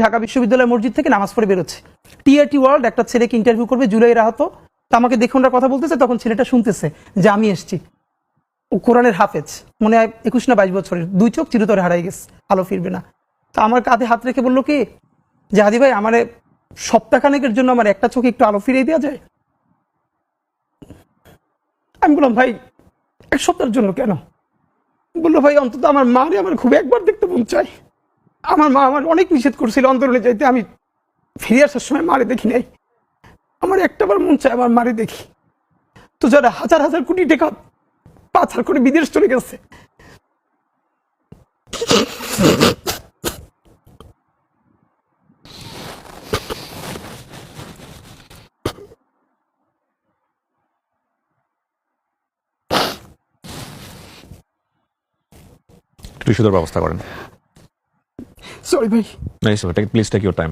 ঢাকা বিশ্ববিদ্যালয় মসজিদ থেকে নামাজ পড়ে বেরোচ্ছে। টিআরটি ওয়ার্ল্ড একটা ছেলেকে ইন্টারভিউ করবে জুলাইয়ের আহত, তো আমাকে দেখে ওনারা কথা বলতেছে, তখন ছেলেটা শুনতেছে যে আমি এসছি। ও কোরআনের হাফেজ, মনে হয় 21 না 22 বছরের, 2 চোখ চিরতরে হারাই গেছে, আলো ফিরবে না। তো আমার কাঁধে হাত রেখে বললো কি যে হাদি ভাই আমার সপ্তাহখানেকের জন্য আমার একটা চোখে একটু আলো ফিরিয়ে দেওয়া যায়। আমি বললাম ভাই 1 সপ্তাহের জন্য কেন? বললো ভাই অন্তত আমার মারে আমার খুব একবার দেখতে মন চাই। আমার মা আমার অনেক নিষেধ করছিল অন্তরণে যাইতে, আমি ফিরে আসার সময় মারে দেখি নাই, আমার একটাবার মন চায় আমার মারে দেখি। তো যারা হাজার হাজার কোটি টাকা পাচার করে বিদেশ চলে গেছে, টিস্যুদের ব্যবস্থা করেন। সরি ভাই। Please take your time.